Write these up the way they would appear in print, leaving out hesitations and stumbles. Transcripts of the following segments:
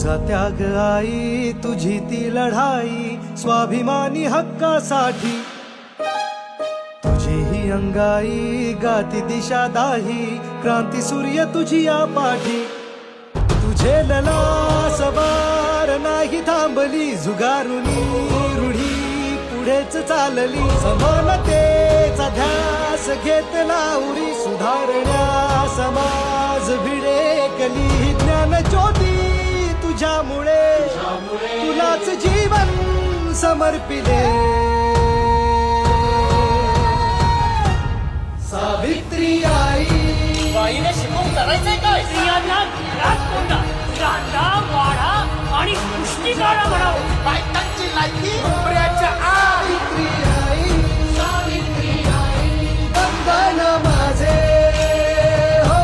तुझा त्याग आई, तुझी ती लढाई स्वाभिमानी हक्कासाठी, तुझी ही अंगाई गाती दिशा दाही, क्रांती सूर्य तुझी या पाठी. तुझे लला सवार नाही थांबली, झुगारुनी रूढी पुढेच चालली. समानतेचा ध्यास घेतला उरी, सुधारण्या समाज भिडेकली. ज्ञान ज्योती तुझ्यामुळे तुलाच जीवन समर्पिले. सावित्री आई, बाईने शिकवून करायचंय काय? स्त्रियांना घरात कोंडा, कांदा वाढा आणि पुष्टी काढा म्हणावं. बायकांची लायकी उंबऱ्याच्या आत. सावित्री आई, सावित्री आई, वंदन माझे हो.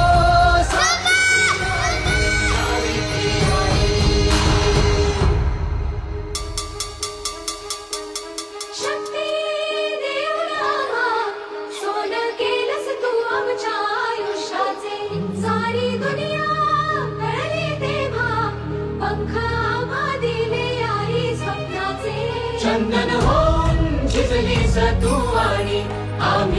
शक्ती देवना सोनं केलंस तू आमच्या आयुष्याचे. सारी दुनिया कळली तेव्हा पंख आम्हा दिले आई स्वप्नाचे. चंदन होऊन झिजलीस तू आणि आम्ही